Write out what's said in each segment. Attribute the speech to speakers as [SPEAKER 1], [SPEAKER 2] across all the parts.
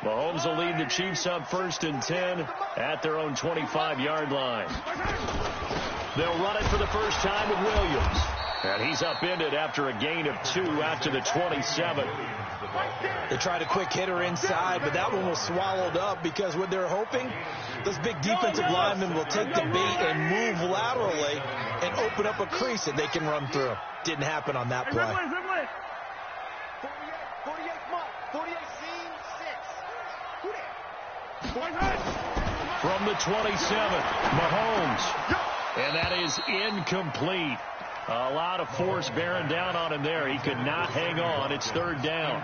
[SPEAKER 1] Mahomes will lead the Chiefs up 1st and 10 at their own 25-yard line. They'll run it for the first time with Williams. And he's upended after a gain of 2 out to the 27.
[SPEAKER 2] They tried a quick hitter inside, but that one was swallowed up because what they're hoping, those big defensive linemen will take the bait and move laterally and open up a crease that they can run through. Didn't happen on that play.
[SPEAKER 3] 48 seam 6.
[SPEAKER 1] From the 27, Mahomes. And that is incomplete. A lot of force bearing down on him there. He could not hang on. It's 3rd down.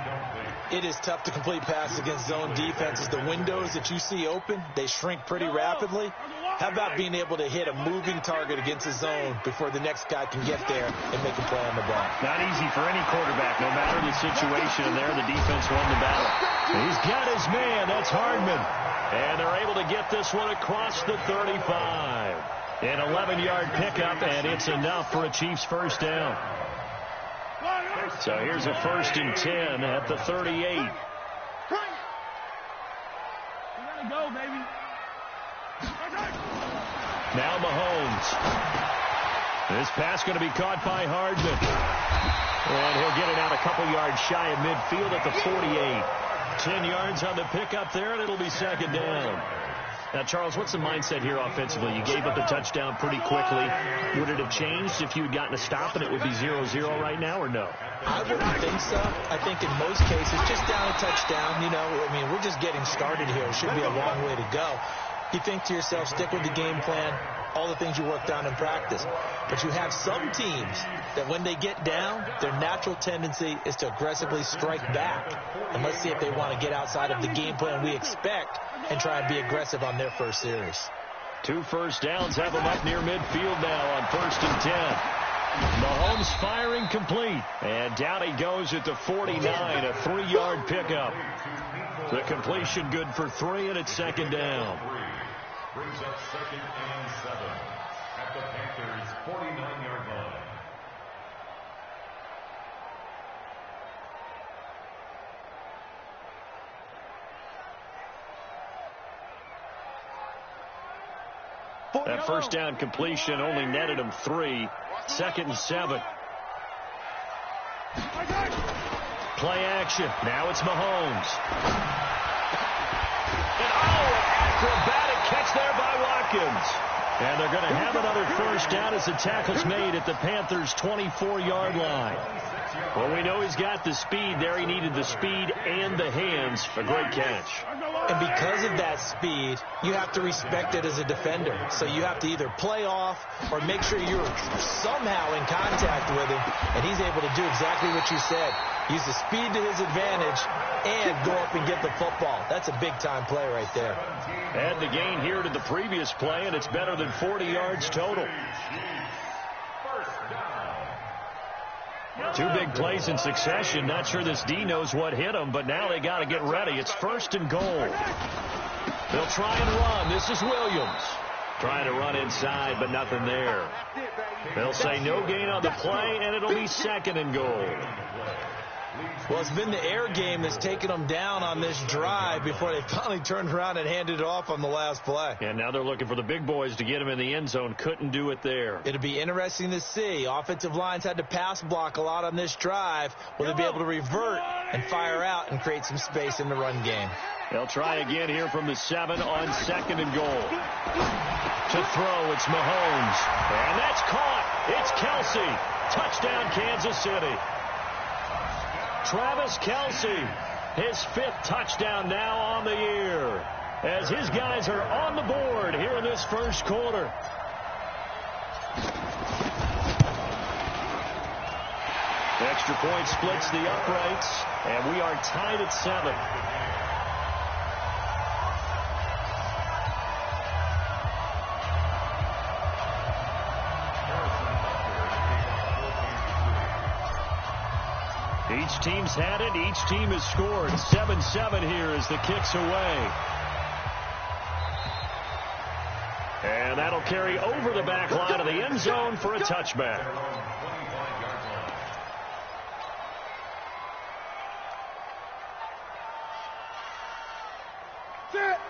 [SPEAKER 2] It is tough to complete passes against zone defenses. The windows that you see open, they shrink pretty rapidly. How about being able to hit a moving target against a zone before the next guy can get there and make a play on the ball?
[SPEAKER 1] Not easy for any quarterback, no matter the situation. And there, the defense won the battle. He's got his man. That's Hardman. And they're able to get this one across the 35. An 11-yard pickup, and it's enough for a Chiefs first down. So here's a 1st and 10 at the 38.
[SPEAKER 3] You gotta go, baby.
[SPEAKER 1] Now Mahomes. This pass going to be caught by Hardman. And he'll get it out a couple yards shy of midfield at the 48. 10 yards on the pickup there, and it'll be 2nd down. Now, Charles, what's the mindset here offensively? You gave up the touchdown pretty quickly. Would it have changed if you had gotten a stop and it would be 0-0 right now, or no?
[SPEAKER 2] I wouldn't think so. I think in most cases, just down a touchdown, we're just getting started here. It should be a long way to go. You think to yourself, stick with the game plan, all the things you worked on in practice. But you have some teams that when they get down, their natural tendency is to aggressively strike back. And let's see if they want to get outside of the game plan we expect and try and be aggressive on their first series.
[SPEAKER 1] 2 first downs have them up near midfield now on 1st and 10. Mahomes firing complete. And down he goes at the 49, a 3-yard pickup. The completion good for 3, and it's 2nd down.
[SPEAKER 4] Brings up 2nd and 7 at the Panthers' 49-yard line.
[SPEAKER 1] That first down completion only netted him 3. 2nd and 7. Play action. Now it's Mahomes. And an acrobatic catch there by Watkins. And they're going to have another first down as the tackle's made at the Panthers' 24-yard line. Well, we know he's got the speed there. He needed the speed and the hands. A great catch.
[SPEAKER 2] And because of that speed, you have to respect it as a defender. So you have to either play off or make sure you're somehow in contact with him. And he's able to do exactly what you said. Use the speed to his advantage and go up and get the football. That's a big-time play right there.
[SPEAKER 1] Add the gain here to the previous play, and it's better than 40 yards total. 2 big plays in succession. Not sure this D knows what hit him, but now they got to get ready. It's 1st and goal. They'll try and run. This is Williams. Trying to run inside, but nothing there. They'll say no gain on the play, and it'll be 2nd and goal.
[SPEAKER 2] Well, it's been the air game that's taken them down on this drive before they finally turned around and handed it off on the last play.
[SPEAKER 1] And now they're looking for the big boys to get him in the end zone. Couldn't do it there.
[SPEAKER 2] It'll be interesting to see. Offensive lines had to pass block a lot on this drive. Will they be able to revert and fire out and create some space in the run game?
[SPEAKER 1] They'll try again here from the 7 on 2nd and goal. To throw, it's Mahomes. And that's caught. It's Kelsey. Touchdown, Kansas City. Travis Kelsey, his 5th touchdown now on the year, as his guys are on the board here in this first quarter. The extra point splits the uprights, and we are tied at 7. Each team's had it. Each team has scored. 7-7 here as the kick's away. And that'll carry over the back line of the end zone for a touchback.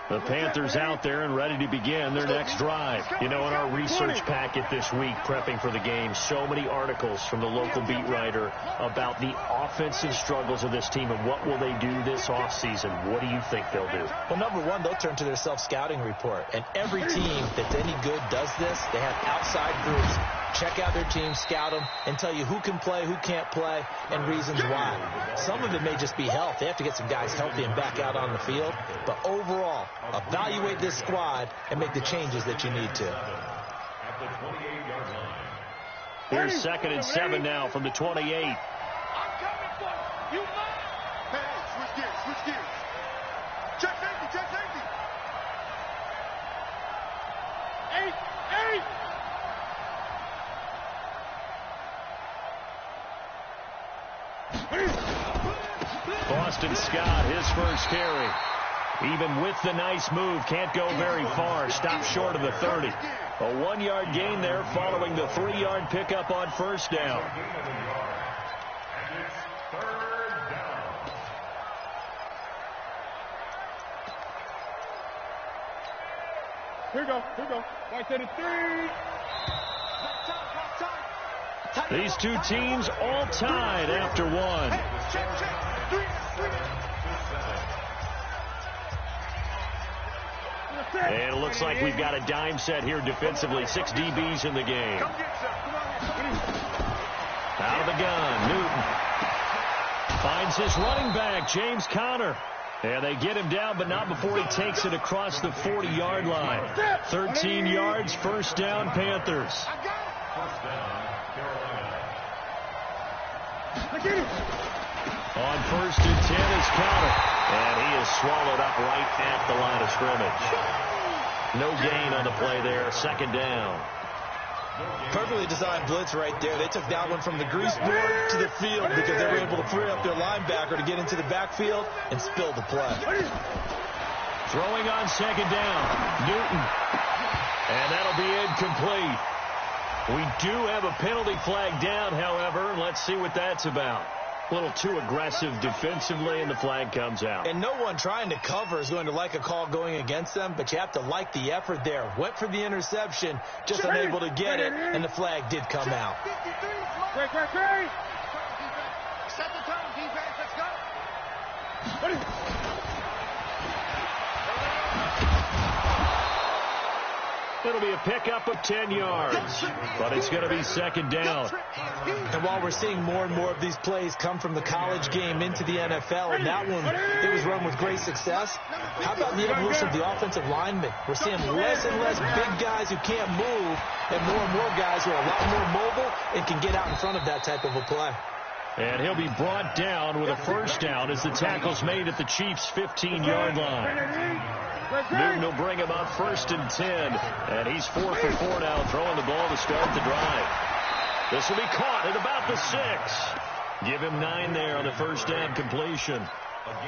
[SPEAKER 1] The Panthers out there and ready to begin their next drive. You know, in our research packet this week, prepping for the game, so many articles from the local beat writer about the offensive struggles of this team and what will they do this offseason. What do you think they'll do?
[SPEAKER 2] Well, number one, they'll turn to their self-scouting report. And every team that's any good does this. They have outside groups. Check out their team, scout them, and tell you who can play, who can't play, and reasons why. Some of it may just be health. They have to get some guys healthy and back out on the field. But overall, evaluate this squad and make the changes that you need to.
[SPEAKER 4] At the 28-yard line.
[SPEAKER 1] Here's 2nd and 7 now from the 28.
[SPEAKER 3] I'm coming for you. You must. Hey, switch gears, switch gears. Check safety, check safety. 8.
[SPEAKER 1] Boston Scott, his first carry. Even with the nice move, can't go very far. Stopped short of the 30. A 1-yard gain there following the 3-yard pickup on first down.
[SPEAKER 4] And it's 3rd down.
[SPEAKER 3] Here we go. Right to the 3.
[SPEAKER 1] These two teams all tied after one.
[SPEAKER 3] Check. 3.
[SPEAKER 1] And it looks like we've got a dime set here defensively. 6 DBs in the game. Out of the gun, Newton finds his running back, James Conner. And they get him down, but not before he takes it across the 40-yard line. 13 yards, first down, Panthers.
[SPEAKER 4] First down, Carolina.
[SPEAKER 1] On 1st and 10 is Conner. And he is swallowed up right at the line of scrimmage. No gain on the play there, 2nd down.
[SPEAKER 2] Perfectly designed blitz right there. They took that one from the grease board to the field because they were able to free up their linebacker to get into the backfield and spill the play.
[SPEAKER 1] Throwing on 2nd down, Newton. And that'll be incomplete. We do have a penalty flag down, however. Let's see what that's about. A little too aggressive defensively, and the flag comes out.
[SPEAKER 2] And no one trying to cover is going to like a call going against them, but you have to like the effort there. Went for the interception, just unable to get it, and the flag did come out.
[SPEAKER 3] Great. Set the tone, defense. Let's go.
[SPEAKER 1] It'll be a pickup of 10 yards, but it's going to be 2nd down.
[SPEAKER 2] And while we're seeing more and more of these plays come from the college game into the NFL, and that one, it was run with great success, how about the evolution of the offensive linemen? We're seeing less and less big guys who can't move, and more guys who are a lot more mobile and can get out in front of that type of a play.
[SPEAKER 1] And he'll be brought down with a first down as the tackle's made at the Chiefs' 15-yard line. Newton will bring him up 1st and 10, and he's 4 for 4 now, throwing the ball to start the drive. This will be caught at about the 6. Give him 9 there on the first down completion.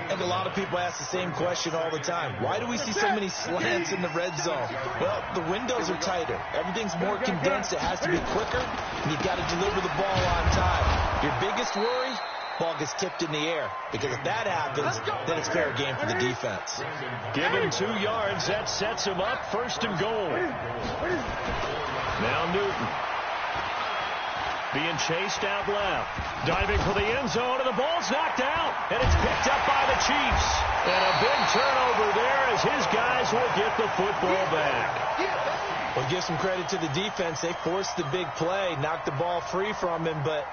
[SPEAKER 2] And a lot of people ask the same question all the time. Why do we see so many slants in the red zone? Well, the windows are tighter. Everything's more condensed. It has to be quicker, and you've got to deliver the ball on time. Your biggest worry? Ball gets tipped in the air, because if that happens, then it's fair game for the defense.
[SPEAKER 1] Give him 2 yards. That sets him up 1st and goal. Now Newton being chased out left, diving for the end zone, and the ball's knocked out, and it's picked up by the Chiefs. And a big turnover there as his guys will get the football back.
[SPEAKER 2] Well, give some credit to the defense. They forced the big play, knocked the ball free from him, but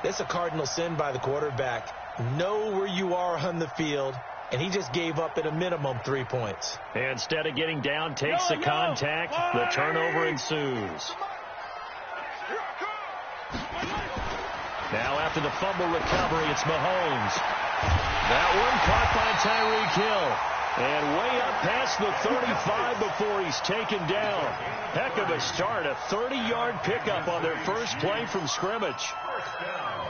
[SPEAKER 2] that's a cardinal sin by the quarterback. Know where you are on the field, and he just gave up at a minimum 3 points.
[SPEAKER 1] And instead of getting down, takes the contact. The turnover ensues. Now after the fumble recovery, it's Mahomes. That one caught by Tyreek Hill. And way up past the 35 before he's taken down. Heck of a start. A 30-yard pickup on their first play from scrimmage.
[SPEAKER 4] First down.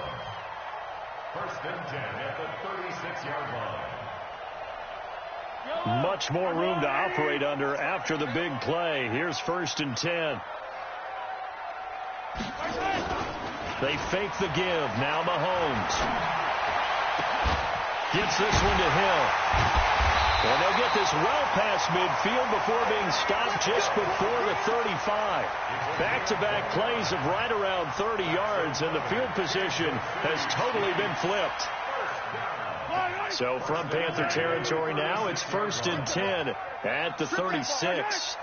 [SPEAKER 4] 1st and 10 at the 36-yard line.
[SPEAKER 1] Much more room to operate under after the big play. Here's 1st and 10. They fake the give. Now Mahomes gets this one to Hill. And they'll get this well past midfield before being stopped just before the 35. Back-to-back plays of right around 30 yards, and the field position has totally been flipped. So from Panther territory now, it's 1st and 10 at the 36.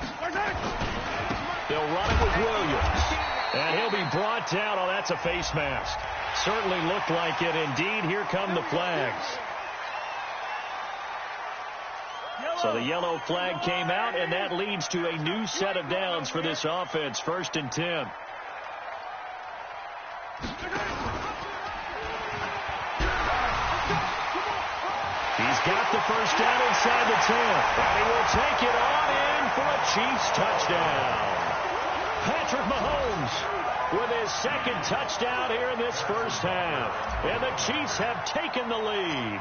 [SPEAKER 1] They'll run it with Williams. And he'll be brought down. Oh, that's a face mask. Certainly looked like it. Indeed, here come the flags. So the yellow flag came out, and that leads to a new set of downs for this offense. 1st and 10. He's got the first down inside the 10. And he will take it on in for a Chiefs touchdown. Patrick Mahomes with his second touchdown here in this first half. And the Chiefs have taken the lead.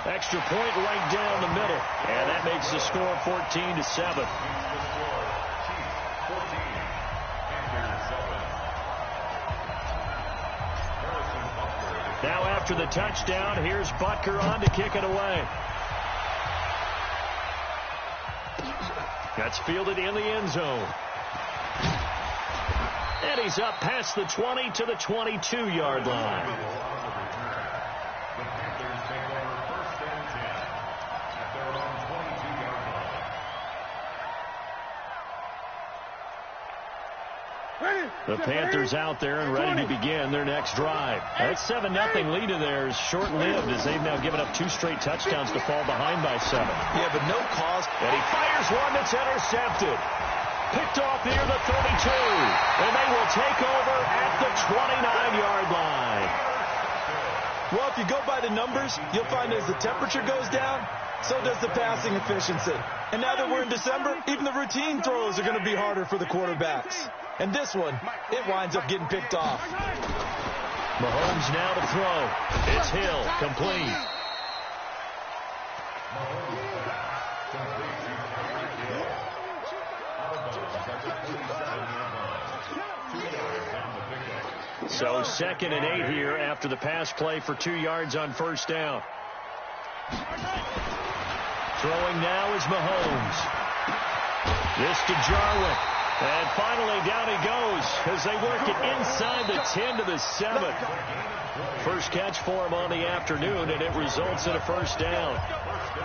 [SPEAKER 1] Extra point right down the middle. And that makes the score 14-7. Now after the touchdown, here's Butker on to kick it away. That's fielded in the end zone. And he's up past the 20 to the 22-yard line. The Panthers out there and ready to begin their next drive. That 7-0 lead of theirs short-lived as they've now given up 2 straight touchdowns to fall behind by 7.
[SPEAKER 2] Yeah, but no cause.
[SPEAKER 1] And he fires one that's intercepted. Picked off near the 32. And they will take over at the 29-yard line.
[SPEAKER 2] Well, if you go by the numbers, you'll find as the temperature goes down, so does the passing efficiency. And now that we're in December, even the routine throws are going to be harder for the quarterbacks. And this one, it winds up getting picked off.
[SPEAKER 1] Mahomes now to throw. It's Hill, complete. So 2nd and 8 here after the pass play for 2 yards on first down. Throwing now is Mahomes. This to Jarwin. And finally down he goes as they work it inside the 10 to the 7. First catch for him on the afternoon, and it results in a first down.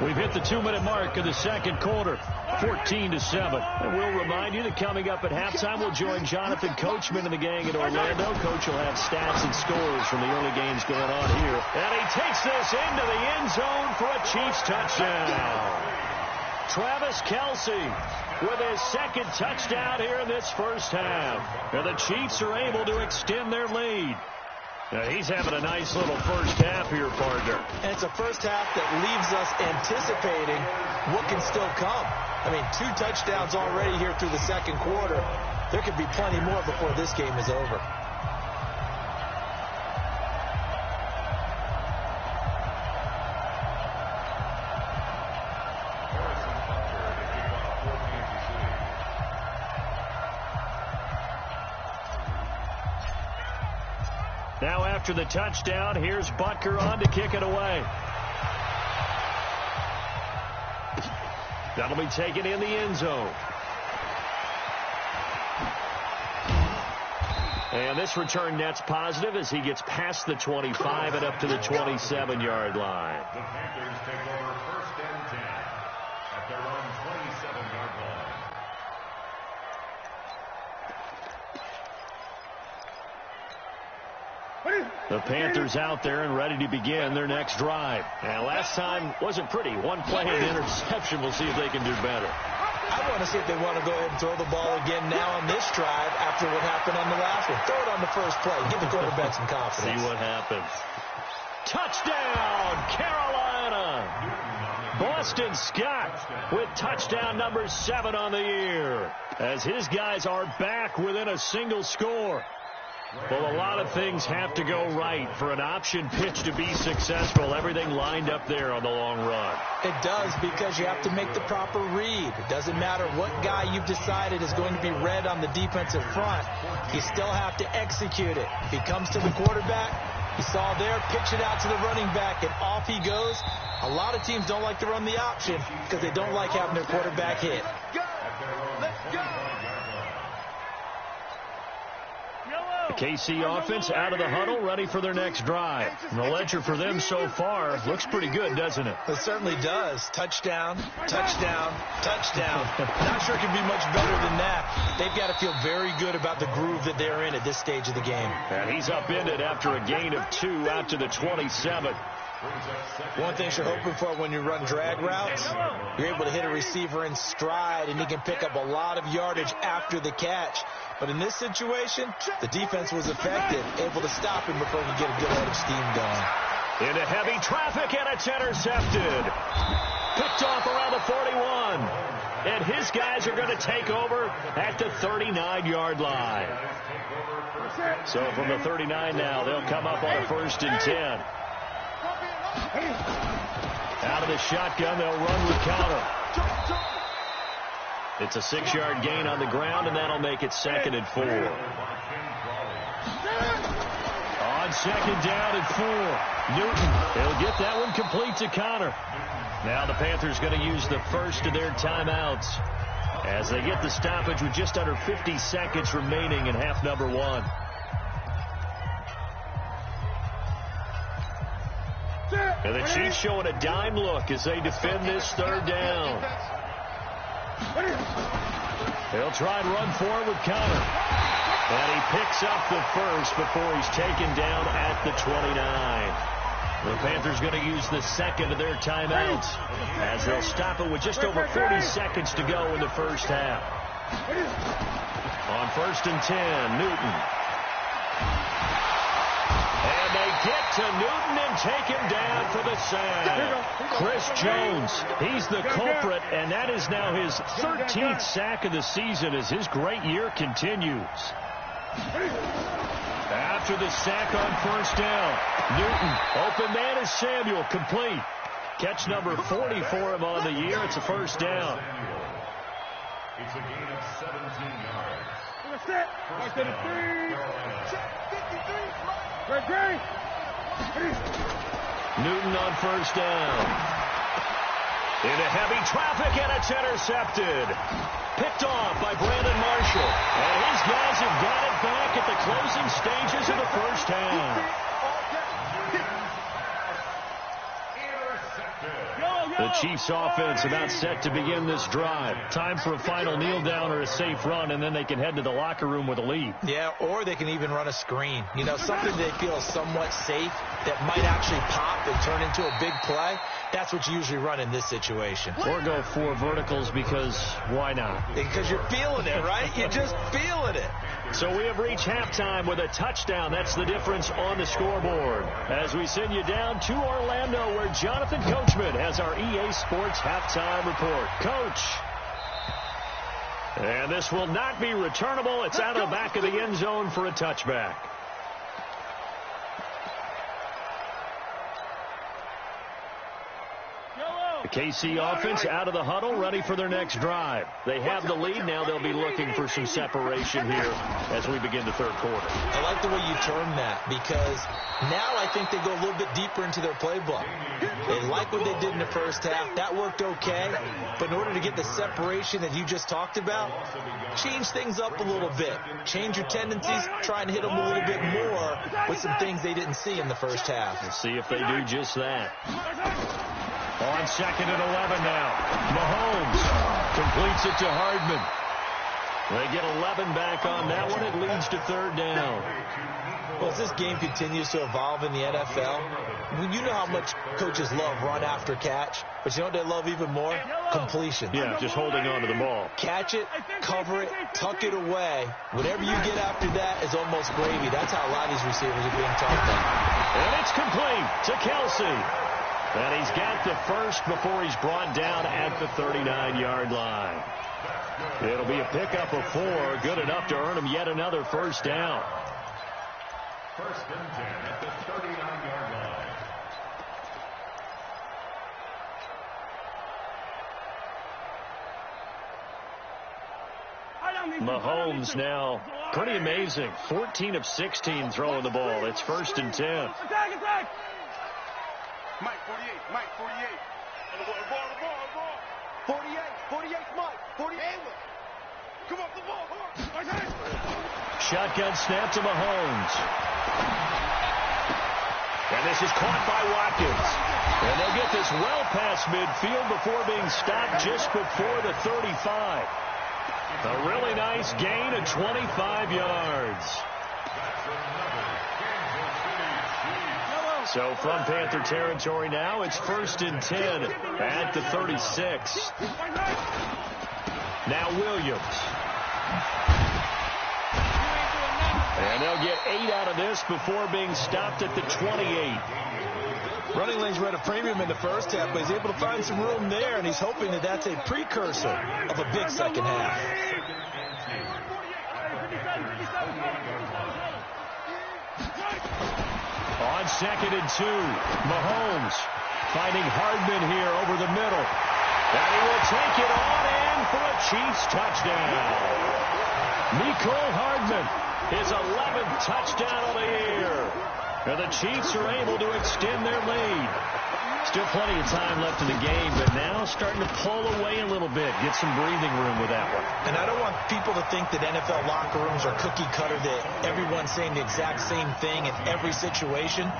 [SPEAKER 1] We've hit the 2-minute mark of the second quarter, 14-7. And we'll remind you that coming up at halftime, we'll join Jonathan Coachman and the gang in Orlando. Coach will have stats and scores from the early games going on here. And he takes this into the end zone for a Chiefs touchdown. Travis Kelce with his second touchdown here in this first half. And the Chiefs are able to extend their lead. Now he's having a nice little first half here, partner.
[SPEAKER 2] And it's a first half that leaves us anticipating what can still come. I mean, 2 touchdowns already here through the second quarter. There could be plenty more before this game is over.
[SPEAKER 1] Now after the touchdown, here's Butker on to kick it away. That'll be taken in the end zone. And this return net's positive as he gets past the 25 and up to the 27-yard line.
[SPEAKER 4] The Panthers take over 1st and 10 at their own 27-yard line.
[SPEAKER 1] The Panthers out there and ready to begin their next drive. And last time wasn't pretty. 1 play and interception. We'll see if they can do better.
[SPEAKER 2] I want to see if they want to go ahead and throw the ball again now on this drive after what happened on the last one. Throw it on the first play. Give the quarterback some confidence.
[SPEAKER 1] See what happens. Touchdown, Carolina. Boston Scott with touchdown number 7 on the year as his guys are back within a single score. Well, a lot of things have to go right for an option pitch to be successful. Everything lined up there on the long run.
[SPEAKER 2] It does, because you have to make the proper read. It doesn't matter what guy you've decided is going to be read on the defensive front. You still have to execute it. If he comes to the quarterback, You saw there, pitch it out to the running back, and off he goes. A lot of teams don't like to run the option because they don't like having their quarterback hit.
[SPEAKER 3] Let's go.
[SPEAKER 1] The KC offense out of the huddle, ready for their next drive. And the ledger for them so far looks pretty good, doesn't it?
[SPEAKER 2] It certainly does. Touchdown, touchdown, touchdown. Not sure it can be much better than that. They've got to feel very good about the groove that they're in at this stage of the game.
[SPEAKER 1] And he's upended after a gain of 2 out to the 27.
[SPEAKER 2] One thing you're hoping for when you run drag routes, you're able to hit a receiver in stride, and he can pick up a lot of yardage after the catch. But in this situation, the defense was effective, able to stop him before he could get a good head of steam going.
[SPEAKER 1] Into heavy traffic, and it's intercepted. Picked off around the 41. And his guys are going to take over at the 39-yard line. So from the 39 now, they'll come up on a 1st and 10. Out of the shotgun, they'll run with counter. It's a 6-yard gain on the ground, and that'll make it 2nd and 4. On 2nd down and 4. Newton, he'll get that one complete to Connor. Now the Panthers going to use the first of their timeouts as they get the stoppage with just under 50 seconds remaining in half number 1. And the Chiefs showing a dime look as they defend this 3rd down. They'll try and run forward with Connor. And he picks up the first before he's taken down at the 29. The Panthers going to use the 2nd of their timeouts as they'll stop it with just over 40 seconds to go in the first half. On 1st and 10, Newton. And they get to Newton and take him down for the sack. Chris Jones, he's the culprit, and that is now his 13th sack of the season as his great year continues. After the sack on 1st down, Newton, open man is Samuel, complete. Catch number 40 for him on the year. It's a 1st down.
[SPEAKER 4] It's a gain of 17 yards.
[SPEAKER 1] Newton on 1st down. Into heavy traffic, and it's intercepted. Picked off by Brandon Marshall. And his guys have got it back at the closing stages of the first half. The Chiefs offense about set to begin this drive. Time for a final kneel down or a safe run, and then they can head to the locker room with a lead.
[SPEAKER 2] Yeah, or they can even run a screen. You know, something they feel somewhat safe that might actually pop and turn into a big play. That's what you usually run in this situation.
[SPEAKER 1] Or go 4 verticals because why not?
[SPEAKER 2] Because you're feeling it, right? You're just feeling it.
[SPEAKER 1] So we have reached halftime with a touchdown. That's the difference on the scoreboard. As we send you down to Orlando, where Jonathan Coachman has our EA Sports halftime report. Coach. And this will not be returnable. It's out of the back of the end zone for a touchback. The KC offense out of the huddle, ready for their next drive. They have the lead. Now they'll be looking for some separation here as we begin the 3rd quarter.
[SPEAKER 2] I like the way you term that, because now I think they go a little bit deeper into their playbook. They like what they did in the first half. That worked okay. But in order to get the separation that you just talked about, change things up a little bit. Change your tendencies. Try and hit them a little bit more with some things they didn't see in the first half.
[SPEAKER 1] Let's see if they do just that. On 2nd and 11 now. Mahomes completes it to Hardman. They get 11 back on that one. It leads to 3rd down.
[SPEAKER 2] Well, as this game continues to evolve in the NFL, you know how much coaches love run after catch, but you know what they love even more? Completion.
[SPEAKER 1] Yeah, just holding on to the ball.
[SPEAKER 2] Catch it, cover it, tuck it away. Whatever you get after that is almost gravy. That's how a lot of these receivers are being taught that.
[SPEAKER 1] And it's complete to Kelsey. And he's got the first before he's brought down at the 39-yard line. It'll be a pickup of 4, good enough to earn him yet another 1st down.
[SPEAKER 4] 1st and 10 at the 39-yard line.
[SPEAKER 1] Mahomes now Pretty amazing. 14 of 16 throwing the ball. It's 1st and 10.
[SPEAKER 3] Attack! Mike, 48. Mike, 48. On the ball. 48, Mike. 48. Come off the ball.
[SPEAKER 1] Shotgun snap to Mahomes. And this is caught by Watkins. And they'll get this well past midfield before being stopped just before the 35. A really nice gain of 25 yards. So from Panther territory now, it's 1st and 10 at the 36. Now Williams. And they'll get 8 out of this before being stopped at the 28.
[SPEAKER 2] Running lanes were at a premium in the first half, but he's able to find some room there, and he's hoping that that's a precursor of a big second half.
[SPEAKER 1] On 2nd and 2, Mahomes finding Hardman here over the middle. And he will take it on in for a Chiefs touchdown. Mecole Hardman, his 11th touchdown of the year. And the Chiefs are able to extend their lead. Still plenty of time left in the game, but now starting to pull away a little bit. Get some breathing room with that one.
[SPEAKER 2] And I don't want people to think that NFL locker rooms are cookie cutter, that everyone's saying the exact same thing in every situation.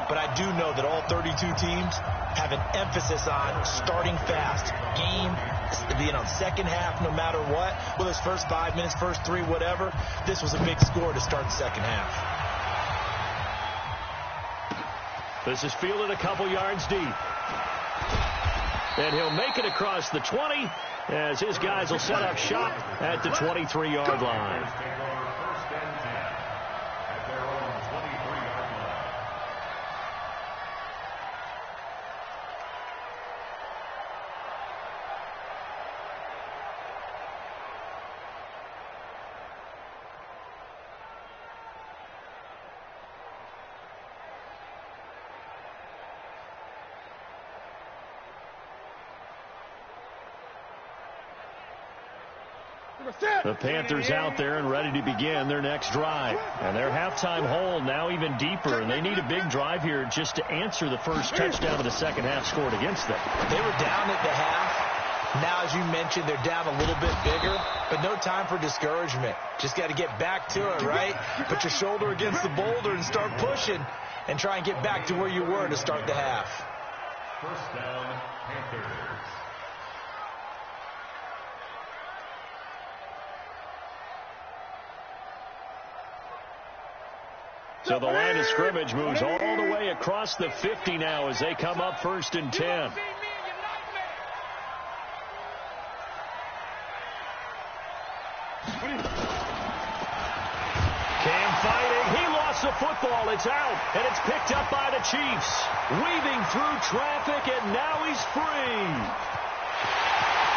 [SPEAKER 2] But I do know that all 32 teams have an emphasis on starting fast. Game, second half, no matter what. Whether it's first 5 minutes, first 3, whatever. This was a big score to start the second half.
[SPEAKER 1] This is fielded a couple yards deep. And he'll make it across the 20 as his guys will set up shop at the 23-yard line. The Panthers out there and ready to begin their next drive. And their halftime hole now even deeper, and they need a big drive here just to answer the first touchdown of the second half scored against them.
[SPEAKER 2] They were down at the half. Now, as you mentioned, they're down a little bit bigger, but no time for discouragement. Just got to get back to it, right? Put your shoulder against the boulder and start pushing and try and get back to where you were to start the half.
[SPEAKER 4] First down, Panthers.
[SPEAKER 1] So the line of scrimmage moves all the way across the 50 now as they come up 1st and 10. Cam fighting. He lost the football. It's out, and it's picked up by the Chiefs. Weaving through traffic, and now he's free.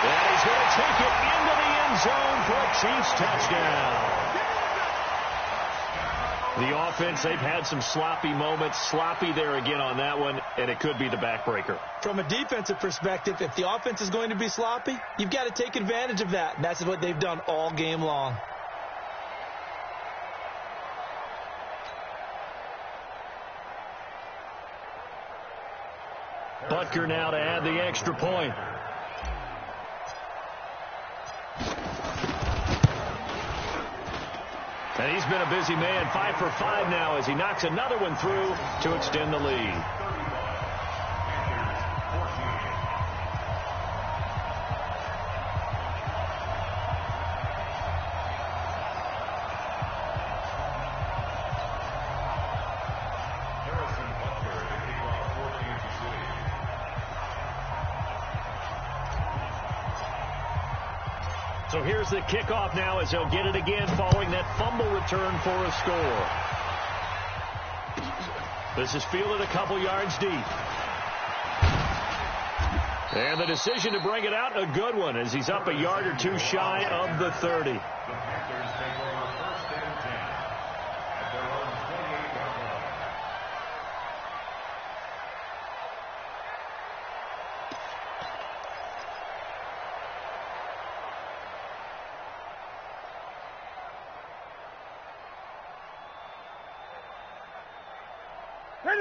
[SPEAKER 1] And he's going to take it into the end zone for a Chiefs touchdown. The offense, they've had some sloppy moments. Sloppy there again on that one, and it could be the backbreaker.
[SPEAKER 2] From a defensive perspective, if the offense is going to be sloppy, you've got to take advantage of that, and that's what they've done all game long.
[SPEAKER 1] Butker now to add the extra point. And he's been a busy man, 5 for 5 now as he knocks another one through to extend the lead. So here's the kickoff now as they'll get it again following that fumble return for a score. This is fielded a couple yards deep. And the decision to bring it out, a good one, as he's up a yard or two shy of the 30.
[SPEAKER 4] The Panthers take over 1st and 10 at their own 28-yard line.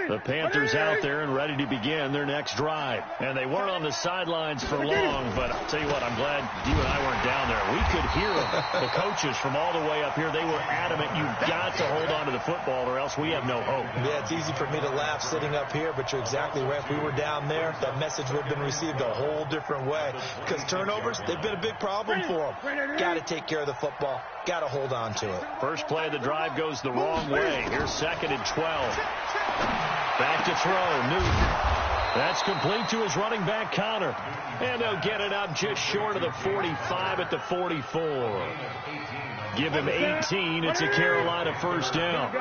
[SPEAKER 1] The Panthers out there and ready to begin their next drive. And they weren't on the sidelines for long, but I'll tell you what, I'm glad you and I weren't down there. We could hear them. The coaches from all the way up here, they were adamant, you've got to hold on to the football or else we have no hope.
[SPEAKER 2] Yeah, it's easy for me to laugh sitting up here, but you're exactly right. If we were down there, that message would have been received a whole different way. Because turnovers, they've been a big problem for them. Got to take care of the football. Got to hold on to it.
[SPEAKER 1] First play of the drive goes the wrong way. Here's 2nd and 12. Back to throw, Newton. That's complete to his running back, Connor. And they'll get it up just short of the 45 at the 44. Give him 18. It's a Carolina first down.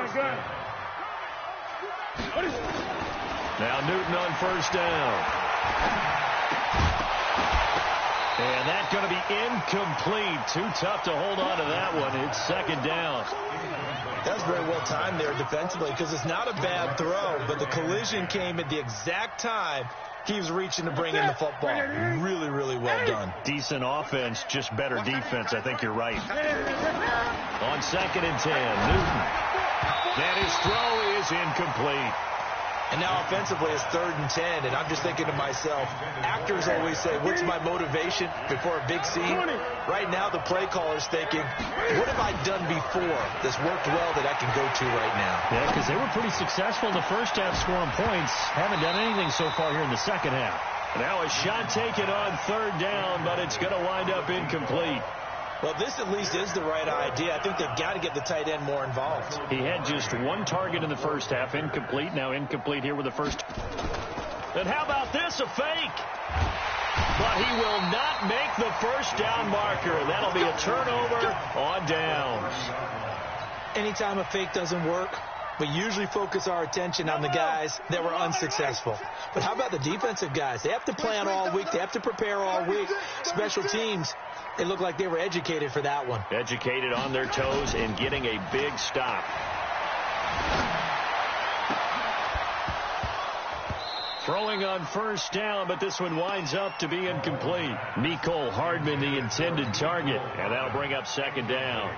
[SPEAKER 1] Now Newton on first down. And that's going to be incomplete. Too tough to hold on to that one. It's 2nd down.
[SPEAKER 2] That's very well timed there defensively because it's not a bad throw, but the collision came at the exact time he was reaching to bring in the football. Really, really well done.
[SPEAKER 1] Decent offense, just better defense. I think you're right. On 2nd and 10, Newton. And his throw is incomplete.
[SPEAKER 2] And now offensively it's 3rd and 10, and I'm just thinking to myself, actors always say, what's my motivation before a big scene? Right now the play caller's thinking, what have I done before that's worked well that I can go to right now?
[SPEAKER 1] Yeah, because they were pretty successful in the first half scoring points. Haven't done anything so far here in the second half. Now a shot taken on 3rd down, but it's going to wind up incomplete.
[SPEAKER 2] Well, this at least is the right idea. I think they've got to get the tight end more involved.
[SPEAKER 1] He had just one target in the first half, incomplete. Now incomplete here with the first. And how about this, a fake? But he will not make the first down marker. That'll be a turnover on downs.
[SPEAKER 2] Anytime a fake doesn't work, we usually focus our attention on the guys that were unsuccessful. But how about the defensive guys? They have to plan all week. They have to prepare all week. Special teams, it looked like they were educated for that one.
[SPEAKER 1] Educated on their toes and getting a big stop. Throwing on first down, but this one winds up to be incomplete. Nicole Hardman, the intended target, and that'll bring up 2nd down.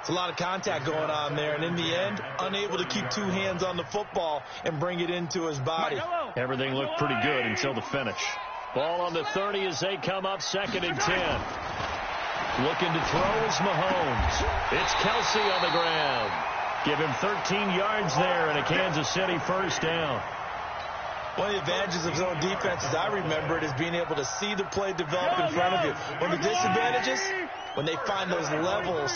[SPEAKER 2] It's a lot of contact going on there, and in the end, unable to keep 2 hands on the football and bring it into his body.
[SPEAKER 1] Everything looked pretty good until the finish. Ball on the 30 as they come up 2nd and 10. Looking to throw is Mahomes. It's Kelsey on the ground. Give him 13 yards there and a Kansas City first down.
[SPEAKER 2] One of the advantages of zone defense, as I remember it, is being able to see the play develop in front of you. One of the disadvantages, when they find those levels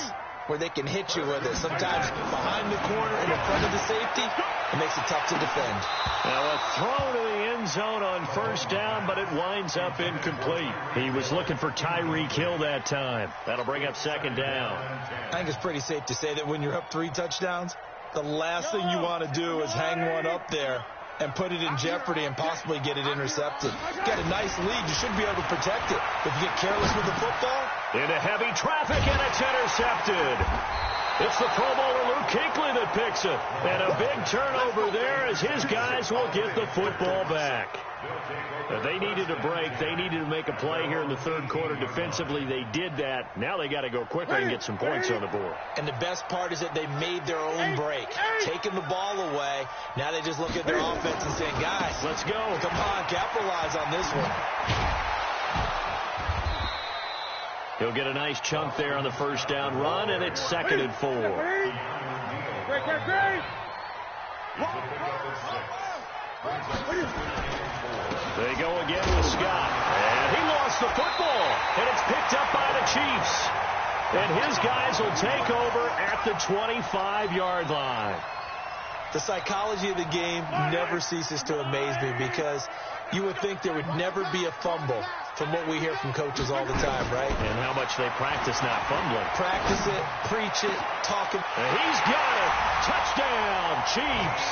[SPEAKER 2] where they can hit you with it. Sometimes behind the corner and in front of the safety, it makes it tough to defend.
[SPEAKER 1] Now a throw to the end zone on first down, but it winds up incomplete. He was looking for Tyreek Hill that time. That'll bring up 2nd down.
[SPEAKER 2] I think it's pretty safe to say that when you're up 3 touchdowns, the last thing you want to do is hang one up there and put it in jeopardy and possibly get it intercepted. You got a nice lead. You should be able to protect it. If you get careless with the football.
[SPEAKER 1] Into heavy traffic, and it's intercepted. It's the Pro Bowler Luke Kuechly that picks it. And a big turnover there as his guys will get the football back. They needed a break. They needed to make a play here in the 3rd quarter defensively. They did that. Now they got to go quickly and get some points on the board.
[SPEAKER 2] And the best part is that they made their own break. Taking the ball away. Now they just look at their offense and saying, guys,
[SPEAKER 1] let's go.
[SPEAKER 2] Come on, capitalize on this one.
[SPEAKER 1] He'll get a nice chunk there on the first down run, and it's 2nd and 4. They go again with Scott. And he lost the football. And it's picked up by the Chiefs. And his guys will take over at the 25-yard line.
[SPEAKER 2] The psychology of the game never ceases to amaze me because you would think there would never be a fumble from what we hear from coaches all the time, right?
[SPEAKER 1] And how much they practice not fumbling.
[SPEAKER 2] Practice it, preach it, talk it.
[SPEAKER 1] And he's got it. Touchdown, Chiefs.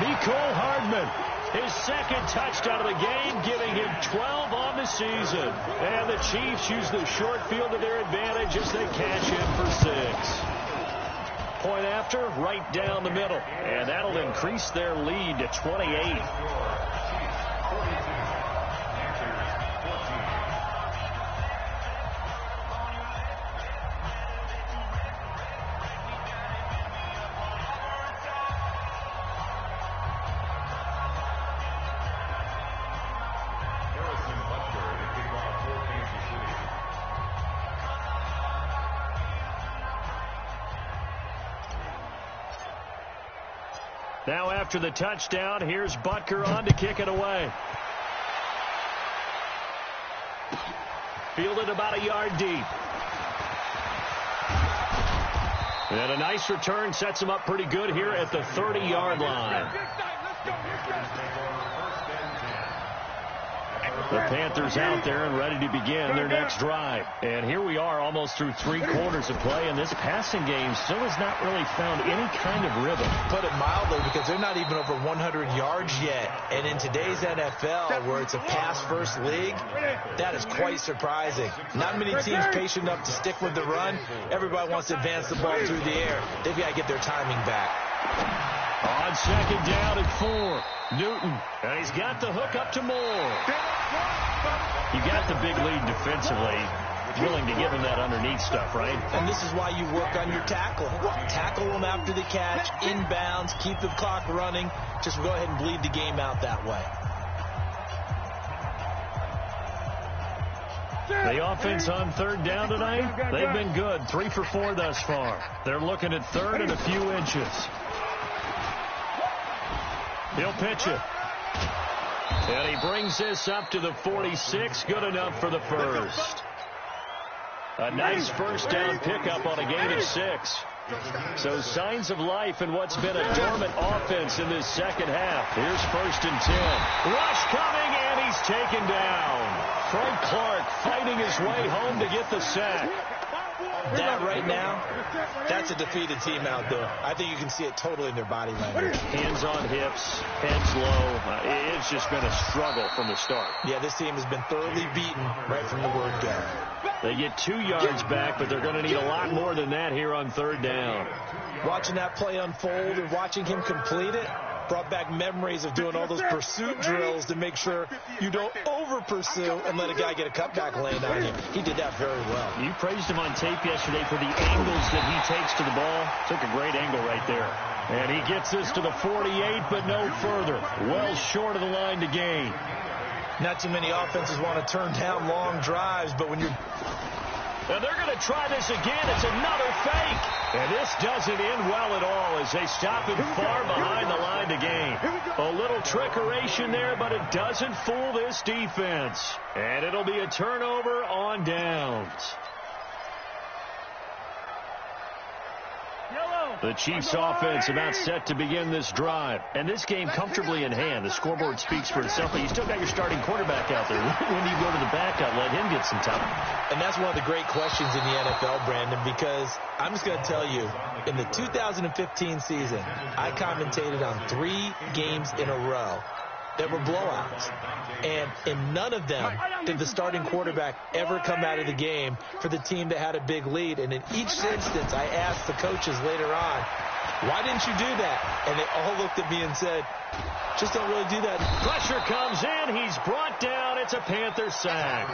[SPEAKER 1] Nicole Hardman, his 2nd touchdown of the game, giving him 12 on the season. And the Chiefs use the short field to their advantage as they cash in for 6. Point after, right down the middle. And that'll increase their lead to 28. Now after the touchdown, here's Butker on to kick it away. Fielded about a yard deep. And a nice return sets him up pretty good here at the 30-yard line. The Panthers out there and ready to begin their next drive. And here we are almost through 3 quarters of play, and this passing game still has not really found any kind of rhythm.
[SPEAKER 2] Put it mildly, because they're not even over 100 yards yet. And in today's NFL, where it's a pass-first league, that is quite surprising. Not many teams patient enough to stick with the run. Everybody wants to advance the ball through the air. They've got to get their timing back.
[SPEAKER 1] On second down at 4. Newton, and he's got the hook up to Moore. You got the big lead defensively. Willing to give him that underneath stuff, right?
[SPEAKER 2] And this is why you work on your tackling. Tackle them after the catch, inbounds, keep the clock running. Just go ahead and bleed the game out that way.
[SPEAKER 1] The offense on third down tonight, they've been good. 3 for 4 thus far. They're looking at third and a few inches. He'll pitch it. And he brings this up to the 46. Good enough for the first. A nice first down pickup on a gain of 6. So signs of life in what's been a dormant offense in this second half. Here's 1st and 10. Rush coming, and he's taken down. Frank Clark fighting his way home to get the sack.
[SPEAKER 2] That right now, that's a defeated team out there. I think you can see it totally in their body language.
[SPEAKER 1] Hands on hips, heads low. It's just been a struggle from the start.
[SPEAKER 2] Yeah, this team has been thoroughly beaten right from the word go.
[SPEAKER 1] They get 2 yards back, but they're going to need a lot more than that here on third down.
[SPEAKER 2] Watching that play unfold and watching him complete it brought back memories of doing all those pursuit drills to make sure you don't over-pursue and let a guy get a cutback lane on you. He did that very well.
[SPEAKER 1] You praised him on tape yesterday for the angles that he takes to the ball. Took a great angle right there. And he gets this to the 48, but no further. Well short of the line to gain.
[SPEAKER 2] Not too many offenses want to turn down long drives, but when you're...
[SPEAKER 1] And they're going to try this again. It's another fake. And this doesn't end well at all as they stop him far behind the line to gain. A little trickeration there, but it doesn't fool this defense. And it'll be a turnover on downs. The Chiefs offense about set to begin this drive. And this game comfortably in hand. The scoreboard speaks for itself, but you still got your starting quarterback out there. When do you go to the backup, let him get some time?
[SPEAKER 2] And that's one of the great questions in the NFL, Brandon, because I'm just going to tell you, in the 2015 season, I commentated on 3 games in a row that were blowouts. And in none of them did the starting quarterback ever come out of the game for the team that had a big lead. And in each instance, I asked the coaches later on, why didn't you do that? And they all looked at me and said, just don't really do that.
[SPEAKER 1] Pressure comes in. He's brought down. It's a Panther sack.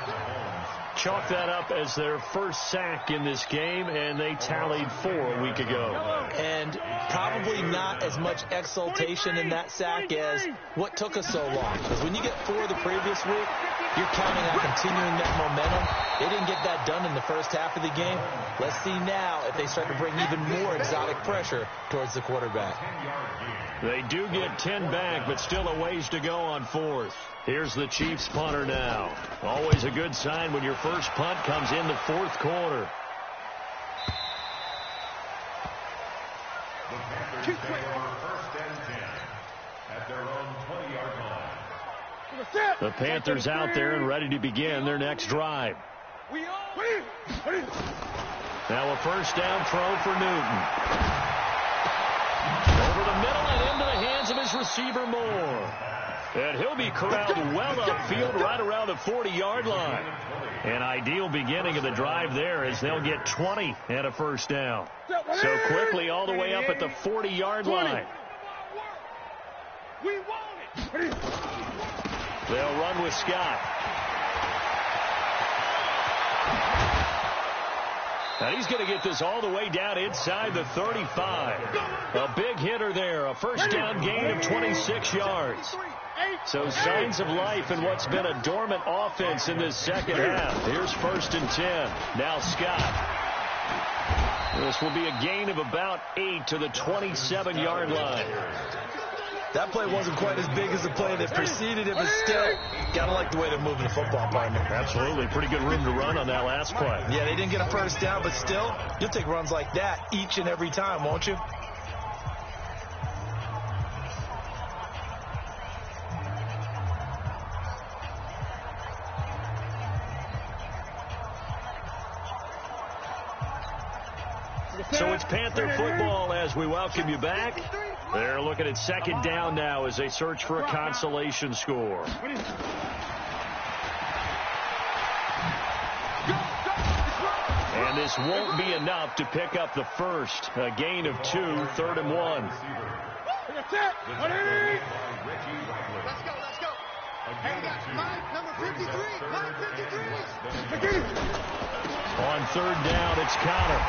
[SPEAKER 1] Chalk that up as their first sack in this game, and they tallied 4 a week ago.
[SPEAKER 2] And probably not as much exultation in that sack as what took us so long. Because when you get 4 the previous week, you're counting on continuing that momentum. They didn't get that done in the first half of the game. Let's see now if they start to bring even more exotic pressure towards the quarterback.
[SPEAKER 1] They do get 10 back, but still a ways to go on 4th. Here's the Chiefs punter now. Always a good sign when your first punt comes in the 4th quarter.
[SPEAKER 4] The Panthers take over 1st and 10 at their own 20-yard line.
[SPEAKER 1] The Panthers out there and ready to begin their next drive. Now a first down throw for Newton. Over the middle and into the hands of his receiver Moore. And he'll be corralled well upfield right around the 40-yard line. An ideal beginning of the drive there as they'll get 20 and a first down. So quickly all the way up at the 40-yard line. They'll run with Scott. And he's going to get this all the way down inside the 35. A big hitter there. A first down gain of 26 yards. So signs of life in what's been a dormant offense in this second half. Here's 1st and 10. Now Scott. This will be a gain of about 8 to the 27-yard line.
[SPEAKER 2] That play wasn't quite as big as the play that preceded it, but still, gotta like the way they're moving the football, partner.
[SPEAKER 1] Absolutely. Pretty good room to run on that last play.
[SPEAKER 2] Yeah, they didn't get a first down, but still, you'll take runs like that each and every time, won't you?
[SPEAKER 1] So it's Panther football as we welcome you back. They're looking at second down now as they search for a consolation score. And this won't be enough to pick up the first. A gain of 2, 3rd and 1.
[SPEAKER 3] That's it. Let's go. Hey, we got line number 53. Line 53.
[SPEAKER 1] On 3rd down, it's Connor.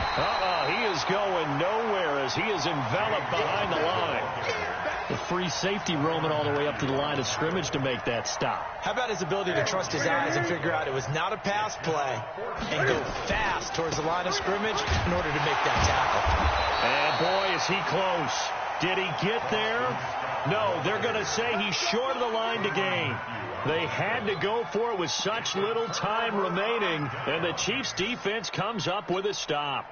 [SPEAKER 1] He is going nowhere as he is enveloped behind the line. The free safety roaming all the way up to the line of scrimmage to make that stop.
[SPEAKER 2] How about his ability to trust his eyes and figure out it was not a pass play and go fast towards the line of scrimmage in order to make that tackle.
[SPEAKER 1] And boy, is he close. Did he get there? No, they're going to say he's short of the line to gain. They had to go for it with such little time remaining, and the Chiefs' defense comes up with a stop.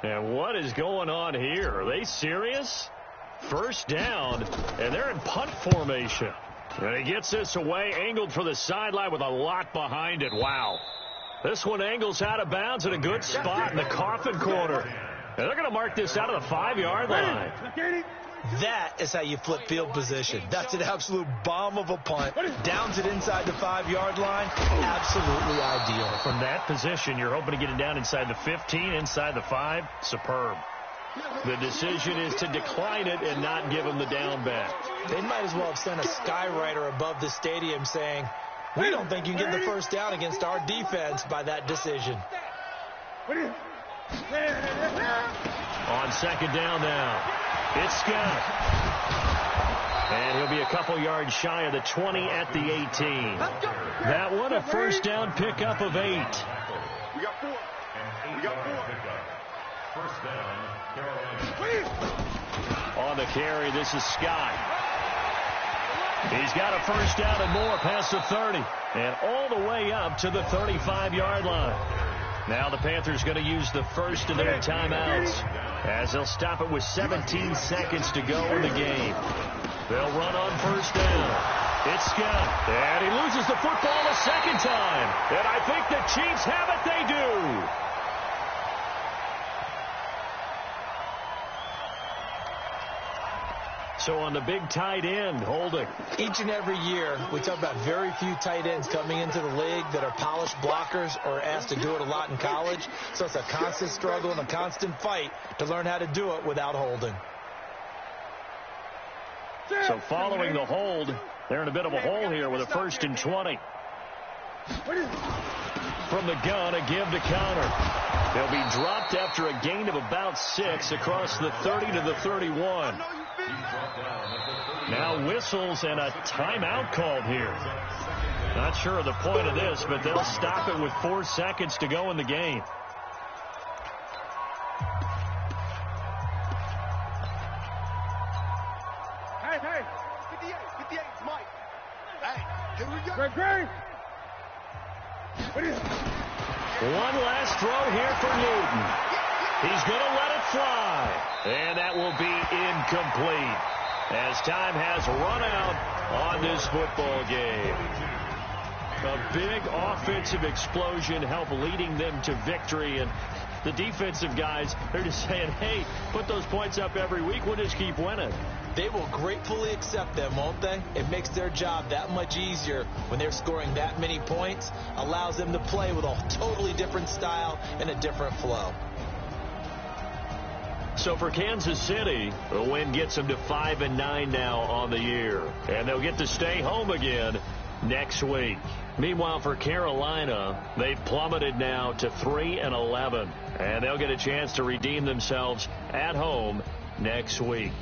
[SPEAKER 1] And what is going on here? Are they serious? First down, and they're in punt formation. And he gets this away, angled for the sideline with a lot behind it. Wow. This one angles out of bounds in a good spot in the coffin corner. And they're going to mark this out of the 5-yard line.
[SPEAKER 2] That is how you flip field position. That's an absolute bomb of a punt. Downs it inside the 5-yard line. Absolutely ideal.
[SPEAKER 1] From that position, you're hoping to get it down inside the 15, inside the 5. Superb. The decision is to decline it and not give him the down back.
[SPEAKER 2] They might as well have sent a skywriter above the stadium saying, we don't think you can get the first down against our defense by that decision.
[SPEAKER 1] On second down now, it's Scott. And he'll be a couple yards shy of the 20 at the 18. That one a first down pickup of 8.
[SPEAKER 3] We got 4.
[SPEAKER 4] First down, Carolina.
[SPEAKER 1] On the carry, this is Scott. He's got a first down and more past the 30. And all the way up to the 35-yard line. Now the Panthers going to use the first of their timeouts as they'll stop it with 17 seconds to go in the game. They'll run on first down. It's Scott. And he loses the football a second time. And I think the Chiefs have it. They do. So on the big tight end, holding.
[SPEAKER 2] Each and every year, we talk about very few tight ends coming into the league that are polished blockers or asked to do it a lot in college. So it's a constant struggle and a constant fight to learn how to do it without holding.
[SPEAKER 1] So following the hold, they're in a bit of a hole here with a 1st and 20. From the gun, a give to Connor. They'll be dropped after a gain of about 6 across the 30 to the 31. Now whistles and a timeout called here. Not sure of the point of this, but they'll stop it with 4 seconds to go in the game.
[SPEAKER 3] Hey, 58, Mike. Hey, here we go. Great.
[SPEAKER 1] One last throw here for Newton. He's going to let it fly. And that will be incomplete as time has run out on this football game. A big offensive explosion helped leading them to victory. And the defensive guys are just saying, hey, put those points up every week. We'll just keep winning.
[SPEAKER 2] They will gratefully accept them, won't they? It makes their job that much easier when they're scoring that many points. Allows them to play with a totally different style and a different flow.
[SPEAKER 1] So for Kansas City, the win gets them to 5-9 now on the year. And they'll get to stay home again next week. Meanwhile, for Carolina, they've plummeted now to 3-11. And they'll get a chance to redeem themselves at home next week.